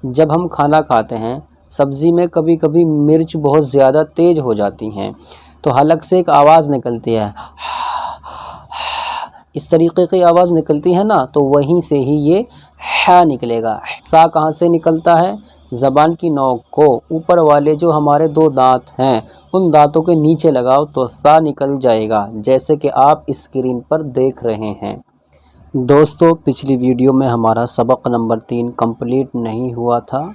جب ہم کھانا کھاتے ہیں سبزی میں کبھی کبھی مرچ بہت زیادہ تیز ہو جاتی ہیں تو حلق سے ایک آواز نکلتی ہے، اس طریقے کی آواز نکلتی ہے نا، تو وہیں سے ہی یہ ح نکلے گا۔ سا کہاں سے نکلتا ہے؟ زبان کی نوک کو اوپر والے جو ہمارے دو دانت ہیں ان دانتوں کے نیچے لگاؤ تو سا نکل جائے گا، جیسے کہ آپ اسکرین پر دیکھ رہے ہیں۔ دوستو پچھلی ویڈیو میں ہمارا سبق نمبر 3 کمپلیٹ نہیں ہوا تھا،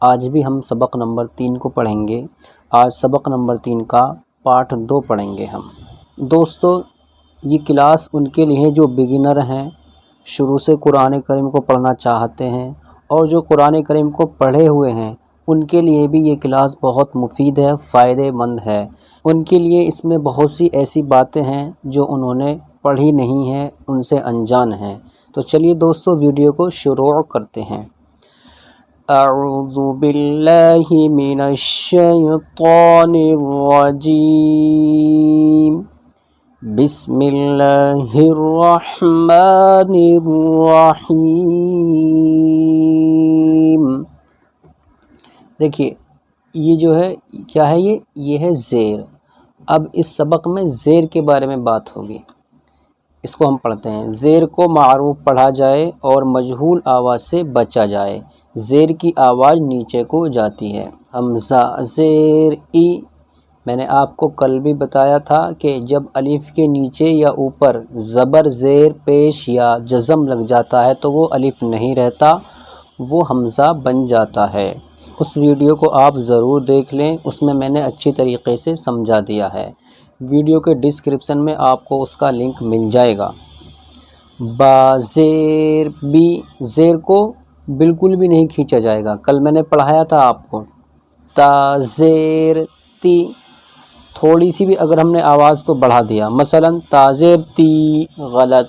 آج بھی ہم سبق نمبر 3 کو پڑھیں گے۔ آج سبق نمبر 3 کا پارٹ 2 پڑھیں گے ہم۔ دوستو یہ کلاس ان کے لیے جو بگنر ہیں، شروع سے قرآن کریم کو پڑھنا چاہتے ہیں، اور جو قرآن کریم کو پڑھے ہوئے ہیں ان کے لیے بھی یہ کلاس بہت مفید ہے، فائدہ مند ہے۔ ان کے لیے اس میں بہت سی ایسی باتیں ہیں جو انہوں نے پڑھی نہیں ہیں، ان سے انجان ہیں۔ تو چلیے دوستو ویڈیو کو شروع کرتے ہیں۔ اعوذ باللہ من الشیطان الرجیم، بسم اللہ الرحمن الرحیم۔ دیکھیے یہ جو ہے کیا ہے، یہ ہے زیر۔ اب اس سبق میں زیر کے بارے میں بات ہوگی، اس کو ہم پڑھتے ہیں۔ زیر کو معروف پڑھا جائے اور مجہول آواز سے بچا جائے۔ زیر کی آواز نیچے کو جاتی ہے۔ حمزہ زیر ای، میں نے آپ کو کل بھی بتایا تھا کہ جب الف کے نیچے یا اوپر زبر زیر پیش یا جزم لگ جاتا ہے تو وہ الف نہیں رہتا، وہ حمزہ بن جاتا ہے۔ اس ویڈیو کو آپ ضرور دیکھ لیں، اس میں نے اچھی طریقے سے سمجھا دیا ہے۔ ویڈیو کے ڈسکرپشن میں آپ کو اس کا لنک مل جائے گا۔ با زیر بی، زیر کو بالکل بھی نہیں کھینچا جائے گا، کل میں نے پڑھایا تھا آپ کو۔ تا زیر تی، تھوڑی سی بھی اگر ہم نے آواز کو بڑھا دیا، مثلا تا زیر تی غلط،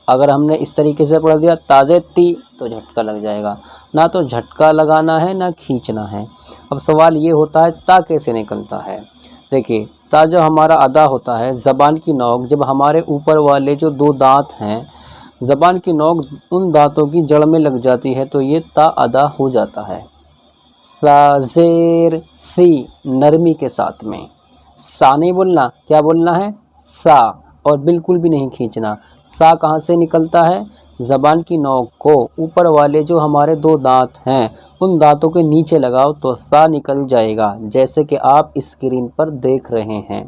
اگر ہم نے اس طریقے سے پڑھ دیا تا زیر تی تو جھٹکا لگ جائے گا۔ نہ تو جھٹکا لگانا ہے نہ کھینچنا ہے۔ اب سوال یہ ہوتا ہے تا کیسے نکلتا ہے؟ دیکھیے تا جب ہمارا ادا ہوتا ہے، زبان کی نوک جب ہمارے اوپر والے جو دو دانت ہیں، زبان کی نوک ان دانتوں کی جڑ میں لگ جاتی ہے تو یہ تا ادا ہو جاتا ہے۔ سا زیر سی، نرمی کے ساتھ میں، سا نہیں بولنا، کیا بولنا ہے؟ سا، اور بالکل بھی نہیں کھینچنا۔ سا کہاں سے نکلتا ہے؟ زبان کی نوک کو اوپر والے جو ہمارے دو دانت ہیں ان دانتوں کے نیچے لگاؤ تو سا نکل جائے گا، جیسے کہ آپ اسکرین پر دیکھ رہے ہیں۔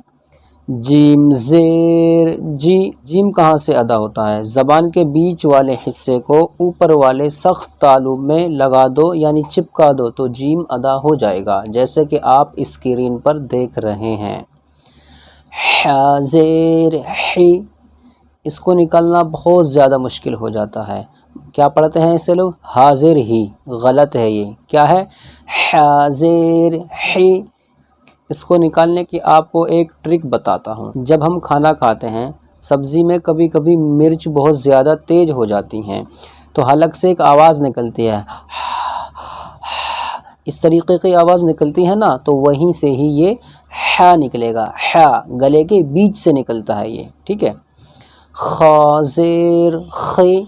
جیم زیر جی، جیم کہاں سے ادا ہوتا ہے؟ زبان کے بیچ والے حصے کو اوپر والے سخت تالو میں لگا دو، یعنی چپکا دو تو جیم ادا ہو جائے گا، جیسے کہ آپ اسکرین پر دیکھ رہے ہیں۔ ح زیر حی، اس کو نکالنا بہت زیادہ مشکل ہو جاتا ہے۔ کیا پڑھتے ہیں اسے لوگ؟ حاضر ہی، غلط ہے یہ، کیا ہے؟ حاضر ہی۔ اس کو نکالنے کی آپ کو ایک ٹرک بتاتا ہوں۔ جب ہم کھانا کھاتے ہیں سبزی میں کبھی کبھی مرچ بہت زیادہ تیز ہو جاتی ہیں تو حلق سے ایک آواز نکلتی ہے، اس طریقے کی آواز نکلتی ہے نا، تو وہیں سے ہی یہ ح نکلے گا۔ ح گلے کے بیچ سے نکلتا ہے یہ، ٹھیک ہے۔ خازیر خی،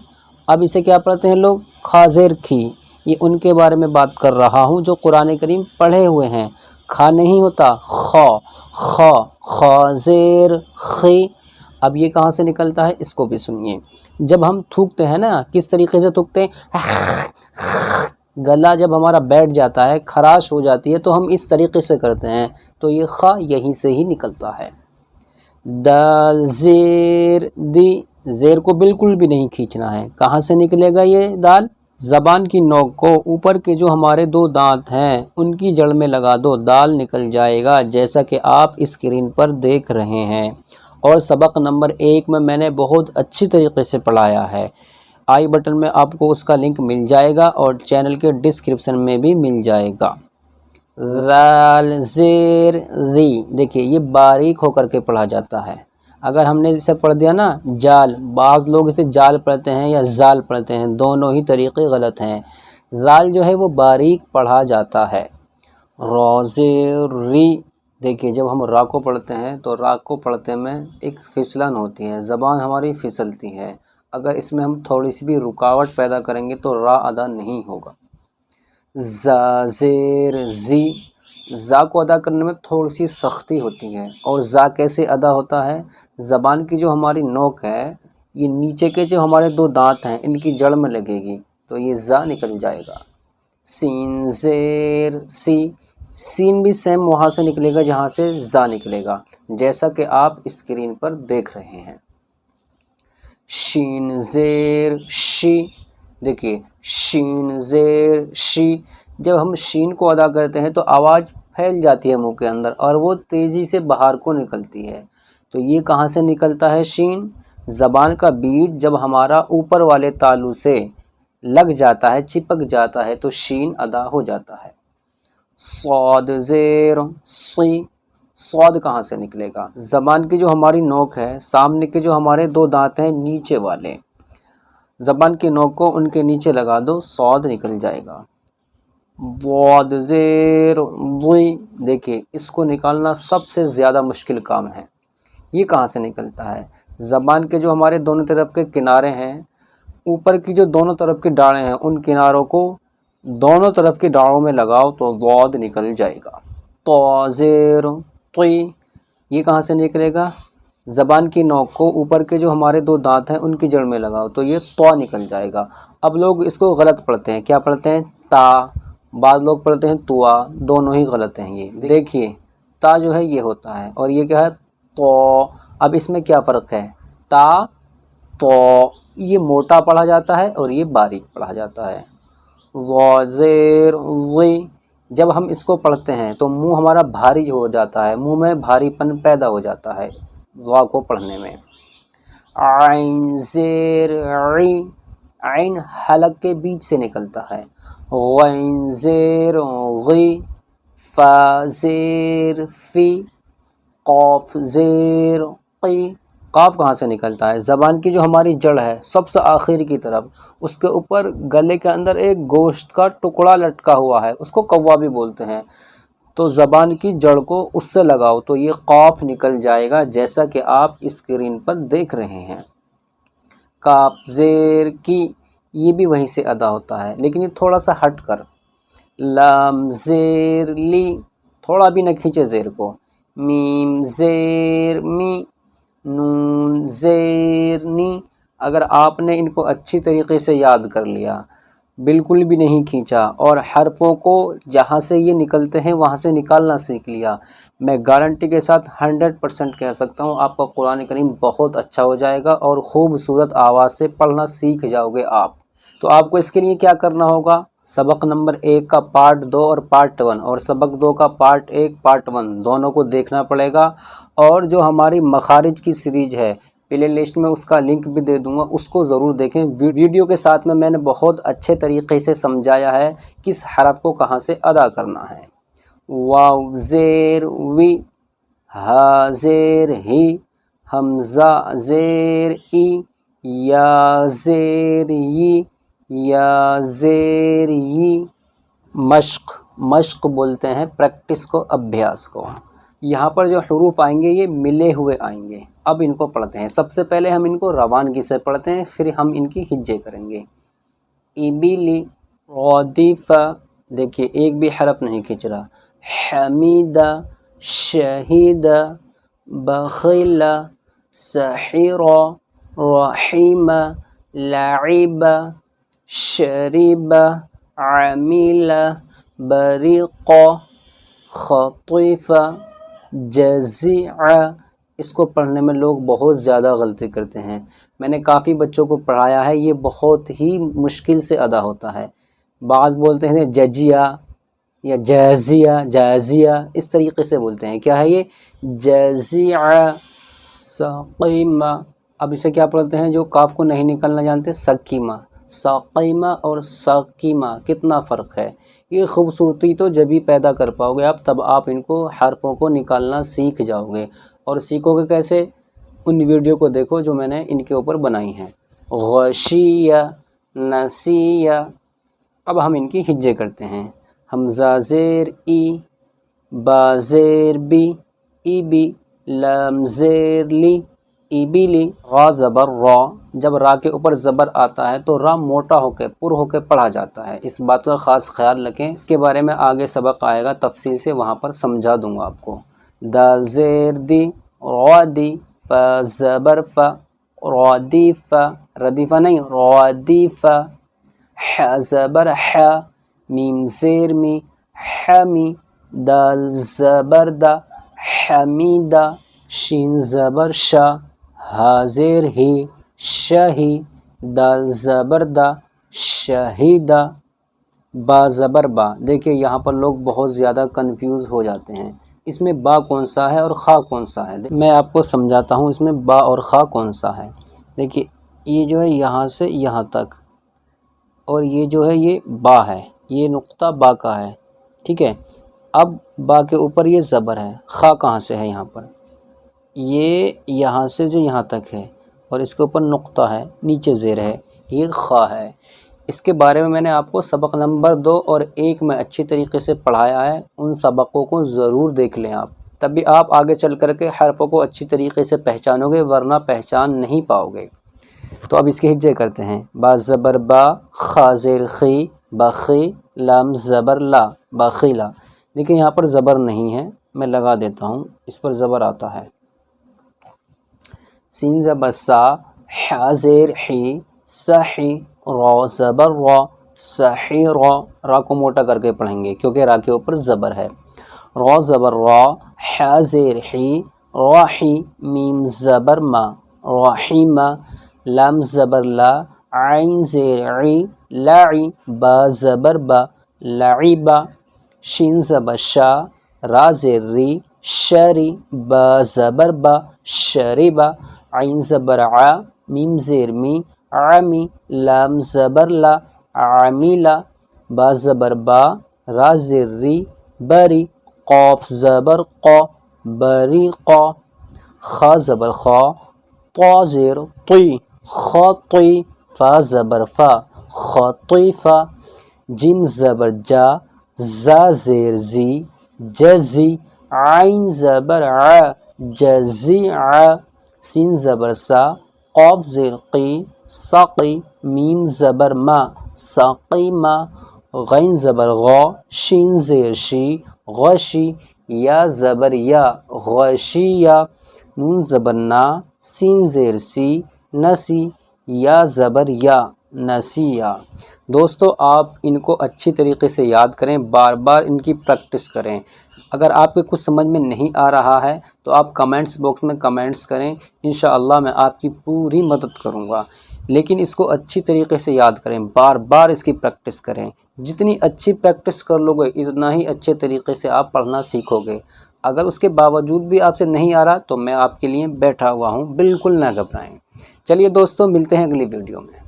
اب اسے کیا پڑھتے ہیں لوگ؟ خازیر کھی۔ یہ ان کے بارے میں بات کر رہا ہوں جو قرآن کریم پڑھے ہوئے ہیں۔ کھا نہیں ہوتا، خا خا، خازیر خی۔ اب یہ کہاں سے نکلتا ہے اس کو بھی سنیے۔ جب ہم تھوکتے ہیں نا، کس طریقے سے تھوکتے ہیں؟ گلا جب ہمارا بیٹھ جاتا ہے، خراش ہو جاتی ہے تو ہم اس طریقے سے کرتے ہیں، تو یہ خا یہیں سے ہی نکلتا ہے۔ دال زیر دی، زیر کو بالکل بھی نہیں کھینچنا ہے۔ کہاں سے نکلے گا یہ دال؟ زبان کی نوک کو اوپر کے جو ہمارے دو دانت ہیں ان کی جڑ میں لگا دو، دال نکل جائے گا، جیسا کہ آپ اسکرین پر دیکھ رہے ہیں۔ اور سبق نمبر 1 میں نے بہت اچھی طریقے سے پڑھایا ہے۔ آئی بٹن میں آپ کو اس کا لنک مل جائے گا اور چینل کے ڈسکرپشن میں بھی مل جائے گا۔ ذال زیر ری، دیکھیے یہ باریک ہو کر کے پڑھا جاتا ہے۔ اگر ہم نے اسے پڑھ دیا نا جال، بعض لوگ اسے جال پڑھتے ہیں یا زال پڑھتے ہیں، دونوں ہی طریقے غلط ہیں۔ زال جو ہے وہ باریک پڑھا جاتا ہے۔ را زیر ری، دیکھیے جب ہم را کو پڑھتے ہیں تو را کو پڑھتے میں ایک پھسلن ہوتی ہے، زبان ہماری پھسلتی ہے۔ اگر اس میں ہم تھوڑی سی بھی رکاوٹ پیدا کریں گے تو را ادا نہیں ہوگا۔ زا زیر زی، زا کو ادا کرنے میں تھوڑی سی سختی ہوتی ہے، اور زا کیسے ادا ہوتا ہے؟ زبان کی جو ہماری نوک ہے یہ نیچے کے جو ہمارے دو دانت ہیں ان کی جڑ میں لگے گی تو یہ زا نکل جائے گا۔ سین زیر سی، سین بھی سیم وہاں سے نکلے گا جہاں سے زا نکلے گا، جیسا کہ آپ اسکرین پر دیکھ رہے ہیں۔ شین زیر شی، دیکھیے شین زیر شی، جب ہم شین کو ادا کرتے ہیں تو آواز پھیل جاتی ہے منہ کے اندر اور وہ تیزی سے باہر کو نکلتی ہے، تو یہ کہاں سے نکلتا ہے شین؟ زبان کا بیچ جب ہمارا اوپر والے تالو سے لگ جاتا ہے، چپک جاتا ہے تو شین ادا ہو جاتا ہے۔ صاد زیر سی، صاد کہاں سے نکلے گا؟ زبان کی جو ہماری نوک ہے، سامنے کے جو ہمارے دو دانت ہیں نیچے والے، زبان کی نوک کو ان کے نیچے لگا دو، صاد نکل جائے گا۔ ضاد زیر ضی، دیکھیے اس کو نکالنا سب سے زیادہ مشکل کام ہے۔ یہ کہاں سے نکلتا ہے؟ زبان کے جو ہمارے دونوں طرف کے کنارے ہیں، اوپر کی جو دونوں طرف کی ڈاڑیں ہیں ان کناروں کو دونوں طرف کی ڈاڑوں میں لگاؤ تو ضاد نکل جائے گا۔ طا زیر طی، یہ کہاں سے نکلے گا؟ زبان کی نوک کو اوپر کے جو ہمارے دو دانت ہیں ان کی جڑ میں لگاؤ تو یہ طا نکل جائے گا۔ اب لوگ اس کو غلط پڑھتے ہیں، کیا پڑھتے ہیں؟ تا، بعض لوگ پڑھتے ہیں توا، دونوں ہی غلط ہیں۔ یہ دیکھیے تا جو ہے یہ ہوتا ہے اور یہ کیا ہے؟ تو۔ اب اس میں کیا فرق ہے؟ تا تو یہ موٹا پڑھا جاتا ہے اور یہ باریک پڑھا جاتا ہے۔ ضا زیر ضی، جب ہم اس کو پڑھتے ہیں تو منہ ہمارا بھاری ہو جاتا ہے، منہ میں بھاری پن پیدا ہو جاتا ہے ضا کو پڑھنے میں۔ عین زیر عی، عین حلق کے بیچ سے نکلتا ہے۔ غین زیر غی، فا زیر فی، قاف زیر قی، قاف کہاں سے نکلتا ہے؟ زبان کی جو ہماری جڑ ہے سب سے آخر کی طرف، اس کے اوپر گلے کے اندر ایک گوشت کا ٹکڑا لٹکا ہوا ہے، اس کو کوا بھی بولتے ہیں، تو زبان کی جڑ کو اس سے لگاؤ تو یہ قاف نکل جائے گا جیسا کہ آپ اسکرین پر دیکھ رہے ہیں۔ کاف زیر کی، یہ بھی وہیں سے ادا ہوتا ہے لیکن یہ تھوڑا سا ہٹ کر۔ لام زیر لی، تھوڑا بھی نہ کھینچے زیر کو۔ میم زیر می، نون زیر نی، اگر آپ نے ان کو اچھی طریقے سے یاد کر لیا، بالکل بھی نہیں کھینچا اور حرفوں کو جہاں سے یہ نکلتے ہیں وہاں سے نکالنا سیکھ لیا، میں گارنٹی کے ساتھ 100% کہہ سکتا ہوں آپ کا قرآن کریم بہت اچھا ہو جائے گا اور خوبصورت آواز سے پڑھنا سیکھ جاؤ گے آپ۔ تو آپ کو اس کے لیے کیا کرنا ہوگا؟ سبق نمبر 1 کا پارٹ 2 اور پارٹ 1 اور سبق 2 کا پارٹ 1 پارٹ 1 دونوں کو دیکھنا پڑے گا، اور جو ہماری مخارج کی سیریز ہے پلے لسٹ میں اس کا لنک بھی دے دوں گا، اس کو ضرور دیکھیں۔ ویڈیو کے ساتھ میں نے بہت اچھے طریقے سے سمجھایا ہے کس حرف کو کہاں سے ادا کرنا ہے۔ واو زیر وی، ہا زیر ہی، حمزہ زیر ای، یا زیر ی، یا زیر ی۔ مشق، مشق بولتے ہیں پریکٹس کو، ابھیاس کو۔ یہاں پر جو حروف آئیں گے یہ ملے ہوئے آئیں گے۔ اب ان کو پڑھتے ہیں، سب سے پہلے ہم ان کو روانگی سے پڑھتے ہیں، پھر ہم ان کی ہجے کریں گے۔ ابلی، غادفہ، دیکھیے ایک بھی حرف نہیں کھنچ رہا۔ حمیدہ، شہیدہ، بخیلہ، سحیرہ، رحیمہ، لعبہ، شریبہ، عمیلہ، بریقہ، خطیفہ، جزیعہ۔ اس کو پڑھنے میں لوگ بہت زیادہ غلطی کرتے ہیں، میں نے کافی بچوں کو پڑھایا ہے، یہ بہت ہی مشکل سے ادا ہوتا ہے۔ بعض بولتے ہیں ججیہ یا جازیہ، جازیہ اس طریقے سے بولتے ہیں، کیا ہے یہ؟ جزیعہ۔ سقیمہ، اب اسے کیا پڑھتے ہیں جو کاف کو نہیں نکلنا جانتے؟ سقیمہ۔ سقیمہ اور سقیمہ کتنا فرق ہے؟ یہ خوبصورتی تو جب ہی پیدا کر پاؤ گے آپ، تب آپ ان کو حرفوں کو نکالنا سیکھ جاؤ گے، اور سیکھو گے کیسے؟ ان ویڈیو کو دیکھو جو میں نے ان کے اوپر بنائی ہیں۔ غشیہ، نسیہ۔ اب ہم ان کی ہجے کرتے ہیں۔ حمزہ زیر ای، با زیر بی، ای بی، لام زیر لی، ابلی را زبر را، جب را کے اوپر زبر آتا ہے تو را موٹا ہو کے پر ہو کے پڑھا جاتا ہے، اس بات کا خاص خیال رکھیں، اس کے بارے میں آگے سبق آئے گا تفصیل سے، وہاں پر سمجھا دوں گا آپ کو۔ دال زیر دی را دی، ف زبر ف را دی ف، ردیفہ نہیں را دی ف، ح زبر ح، میم زیر می حمی، دال زبر دا حمیدہ، شین زبر شا، ہا زیر ہی شہی، دال زبر دا شہیدہ، با زبر با۔ دیکھیں یہاں پر لوگ بہت زیادہ کنفیوز ہو جاتے ہیں، اس میں با کون سا ہے اور خا کون سا ہے، میں آپ کو سمجھاتا ہوں اس میں با اور خا کون سا ہے۔ دیکھیے یہ جو ہے یہاں سے یہاں تک، اور یہ جو ہے یہ با ہے، یہ نقطہ با کا ہے، ٹھیک ہے۔ اب با کے اوپر یہ زبر ہے، خا کہاں سے ہے، یہاں پر یہ یہاں سے جو یہاں تک ہے، اور اس کے اوپر نقطہ ہے، نیچے زیر ہے، یہ خا ہے۔ اس کے بارے میں نے آپ کو سبق نمبر 2 اور 1 میں اچھی طریقے سے پڑھایا ہے، ان سبقوں کو ضرور دیکھ لیں آپ، تبھی آپ آگے چل کر کے حرفوں کو اچھی طریقے سے پہچانو گے، ورنہ پہچان نہیں پاؤ گے۔ تو اب اس کے ہجے کرتے ہیں، با زبر با، خا زیر خی، بخی، لام زبر لا، بخیلا۔ دیکھیں یہاں پر زبر نہیں ہے، میں لگا دیتا ہوں، اس پر زبر آتا ہے۔ سین زبر سا، ح زیر حی، صحی، را زبر را، صحی را، را کو موٹا کر کے پڑھیں گے کیونکہ را کے اوپر زبر ہے۔ را زبر را، ح زیر حی، راحی، میم زبر ما، راحیمہ، لام زبر لا، عین زیر عی، لاعی، با زبر با، لعیبہ، شین زبر شا، را زیر ری، شری، با زبر با، شریبہ، عین زبر ع، میم زیر می، عمی، لام زبر لا، عمیلا، با زبر با، را زیر ری، بری، قاف زبر قا، بریقا، خا زبر خا، طا زیر طی، خاطی، فا زبر فا، خاطیفہ، جیم زبر جا، زا زیر زی، جزی، عین زبر ع، جزیع، سین زبر سا، قاف زیر قی، ساقی، میم زبر ما، ساقیما، غین زبر غا، شین زیر شی، غشی، یا زبر یا، غشیہ، نون زبر نا، سین زیر سی، نسی، یا زبر یا، نسیہ۔ دوستو آپ ان کو اچھی طریقے سے یاد کریں، بار بار ان کی پریکٹس کریں۔ اگر آپ کے کچھ سمجھ میں نہیں آ رہا ہے تو آپ کمنٹس باکس میں کمنٹس کریں، انشاءاللہ میں آپ کی پوری مدد کروں گا، لیکن اس کو اچھی طریقے سے یاد کریں، بار بار اس کی پریکٹس کریں۔ جتنی اچھی پریکٹس کر لو گے اتنا ہی اچھے طریقے سے آپ پڑھنا سیکھو گے۔ اگر اس کے باوجود بھی آپ سے نہیں آ رہا تو میں آپ کے لیے بیٹھا ہوا ہوں، بالکل نہ گھبرائیں۔ چلیے دوستو ملتے ہیں اگلی ویڈیو میں۔